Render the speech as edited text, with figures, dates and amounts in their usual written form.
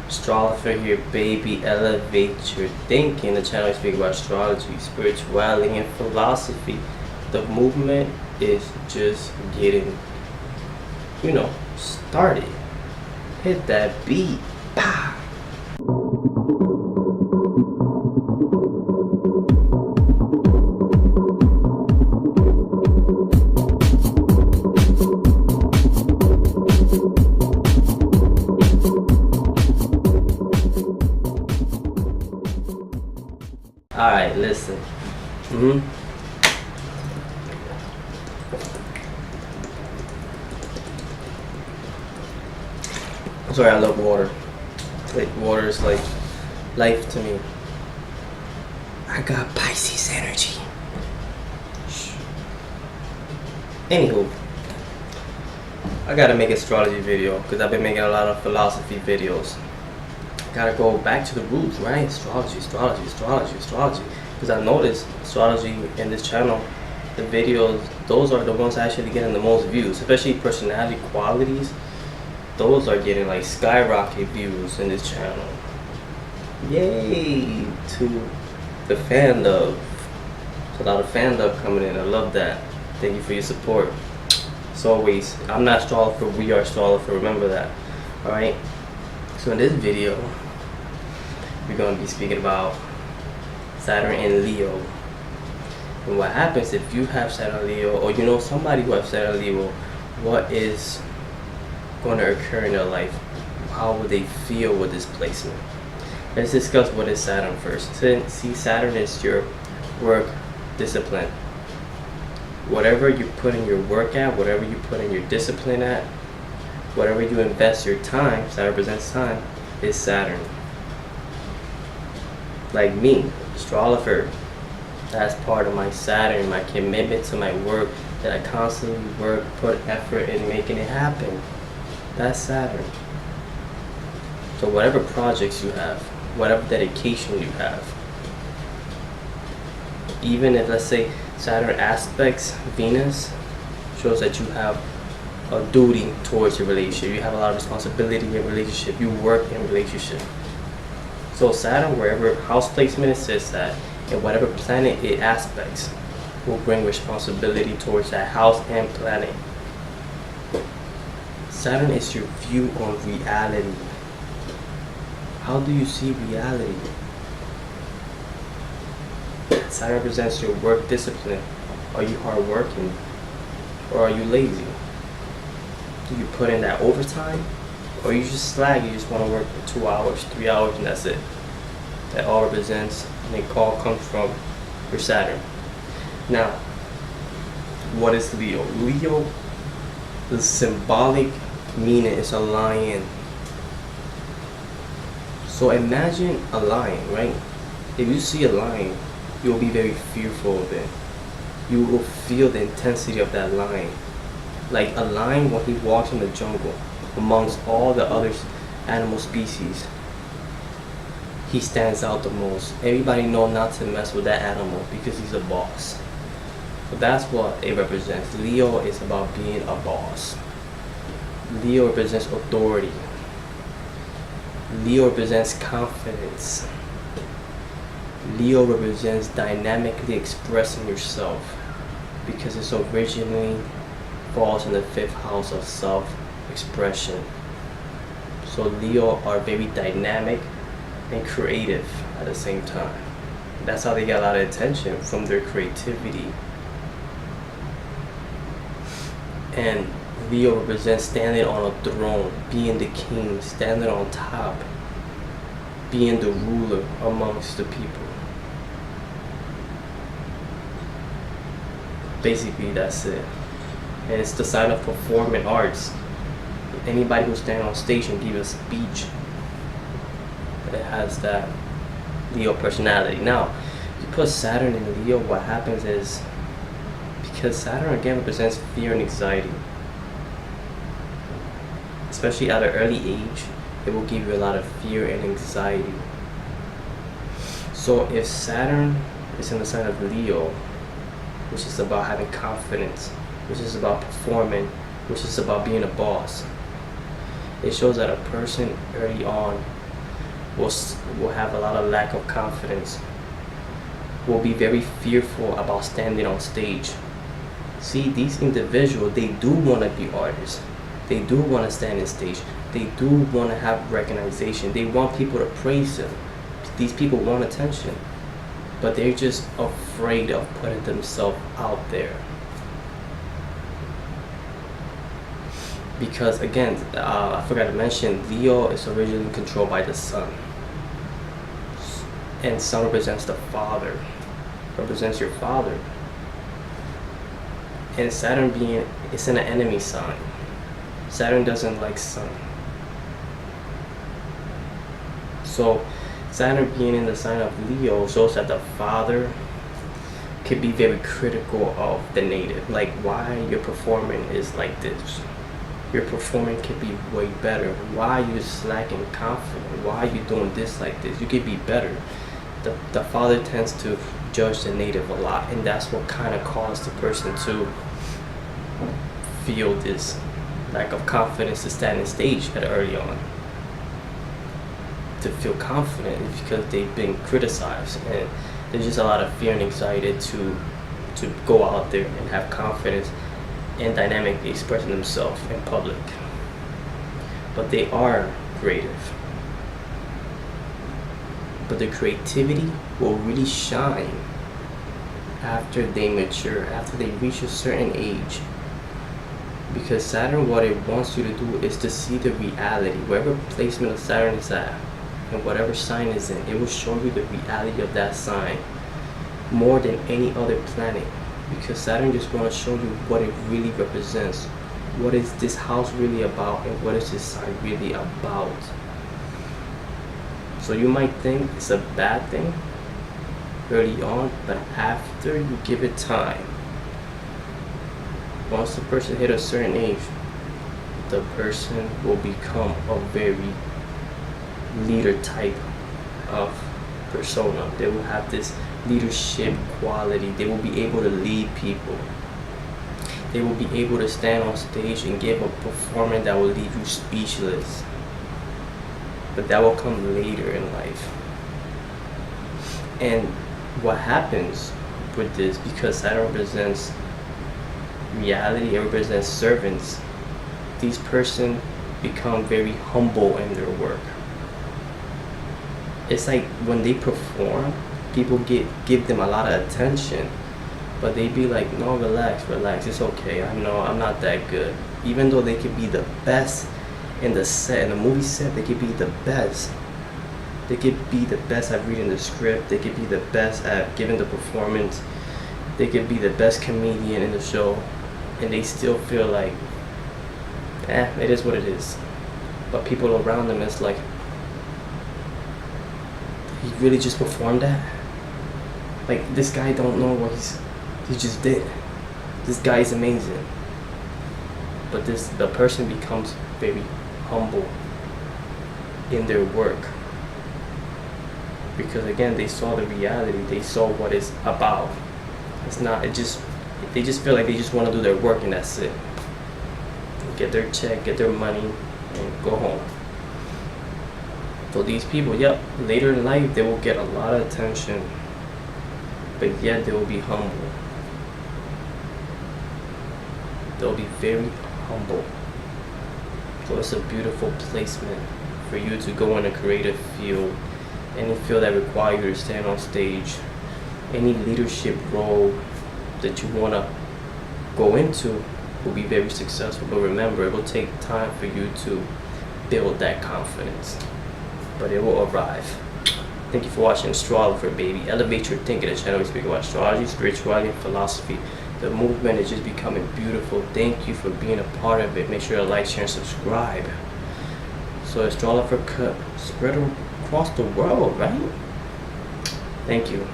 Astrologer here, baby. Elevate your thinking. The channel I speak about astrology, spirituality, and philosophy. The movement is just getting, started. Hit that beat. Bah. Alright, listen. Sorry, I love water. Like, water is like life to me. I got Pisces energy. Anywho, I gotta make an astrology video because I've been making a lot of philosophy videos. Gotta go back to the roots, right? Astrology. Because I noticed astrology in this channel, the videos, those are the ones actually getting the most views, especially personality qualities. Those are getting like skyrocket views in this channel. Yay to the fan love. There's a lot of fan love coming in. I love that. Thank you for your support. As always, I'm not astrologer, we are astrologer. Remember that. Alright? So in this video, we're going to be speaking about Saturn in Leo. And what happens if you have Saturn in Leo, or you know somebody who has Saturn in Leo, what is going to occur in their life? How would they feel with this placement? Let's discuss what is Saturn first. See, Saturn is your work discipline. Whatever you put in your work at, whatever you put in your discipline at, whatever you invest your time, Saturn represents time, is Saturn. Like me, astrologer, that's part of my Saturn, my commitment to my work, that I constantly work, put effort in making it happen. That's Saturn. So whatever projects you have, whatever dedication you have, even if, let's say, Saturn aspects Venus, shows that you have a duty towards your relationship. You have a lot of responsibility in your relationship. You work in a relationship. So Saturn, wherever house placement it sits at, and whatever planet it aspects, will bring responsibility towards that house and planet. Saturn is your view on reality. How do you see reality? Saturn represents your work discipline. Are you hardworking, or are you lazy? Do you put in that overtime, or you just slack? You just want to work for 2 hours, 3 hours, and that's it. That all represents, and it all comes from your Saturn. Now, what is Leo? Leo, the symbolic meaning is a lion. So imagine a lion, right? If you see a lion, you'll be very fearful of it. You will feel the intensity of that lion. Like a lion, when he walks in the jungle amongst all the other animal species, he stands out the most. Everybody knows not to mess with that animal because he's a boss. So that's what it represents. Leo is about being a boss. Leo represents authority. Leo represents confidence. Leo represents dynamically expressing yourself because it's originally falls in the 5th house of self-expression. So Leo are very dynamic and creative at the same time. That's how they get a lot of attention, from their creativity. And Leo represents standing on a throne, being the king, standing on top, being the ruler amongst the people. Basically, that's it. And it's the sign of performing arts. Anybody who stands on stage and gives a speech, it has that Leo personality. Now, you put Saturn in Leo, what happens is, because Saturn again represents fear and anxiety, especially at an early age, it will give you a lot of fear and anxiety. So if Saturn is in the sign of Leo, which is about having confidence, which is about performing, which is about being a boss, it shows that a person early on will have a lot of lack of confidence, will be very fearful about standing on stage. See, these individuals, they do want to be artists. They do want to stand on stage. They do want to have recognition. They want people to praise them. These people want attention, but they're just afraid of putting themselves out there. Because again, I forgot to mention, Leo is originally controlled by the sun. And sun represents the father, represents your father. And Saturn it's in an enemy sign. Saturn doesn't like sun. So Saturn being in the sign of Leo shows that the father could be very critical of the native. Like, why your performing is like this. Your performance could be way better. Why are you slacking confident? Why are you doing this like this? You could be better. The father tends to judge the native a lot, and that's what kind of caused the person to feel this lack of confidence to stand on stage at early on. To feel confident is because they've been criticized, and there's just a lot of fear and anxiety to go out there and have confidence and dynamically expressing themselves in public. But they are creative. But the creativity will really shine after they mature, after they reach a certain age. Because Saturn, what it wants you to do is to see the reality. Wherever placement of Saturn is at, and whatever sign is in, it will show you the reality of that sign more than any other planet. Because Saturn just wants to show you what it really represents. What is this house really about, and what is this sign really about? So you might think it's a bad thing early on, but after you give it time, once the person hit a certain age, the person will become a very leader type of persona. They will have this leadership quality. They will be able to lead people. They will be able to stand on stage and give a performance that will leave you speechless. But that will come later in life. And what happens with this, because Saturn represents reality, it represents servants, these persons become very humble in their work. It's like when they perform, people give them a lot of attention, but they be like, no, relax, it's okay, I know I'm not that good. Even though they could be the best in the set, in the movie set, they could be the best. They could be the best at reading the script, they could be the best at giving the performance, they could be the best comedian in the show, and they still feel like, it is what it is. But people around them, it's like, he really just performed that? Like, this guy don't know what he just did. This guy is amazing. But the person becomes very humble in their work. Because again, they saw the reality, they saw what it's about. It's not, they just feel like they just want to do their work and that's it. Get their check, get their money, and go home. So these people, later in life, they will get a lot of attention, but yet they will be humble. They'll be very humble. So it's a beautiful placement for you to go in a creative field, any field that requires you to stand on stage, any leadership role that you want to go into will be very successful. But remember, it will take time for you to build that confidence, but it will arrive. Thank you for watching Astrologer, baby. Elevate your thinking. The channel we speak about astrology, spirituality, and philosophy. The movement is just becoming beautiful. Thank you for being a part of it. Make sure to like, share, and subscribe. So Astrologer could spread across the world, right? Thank you.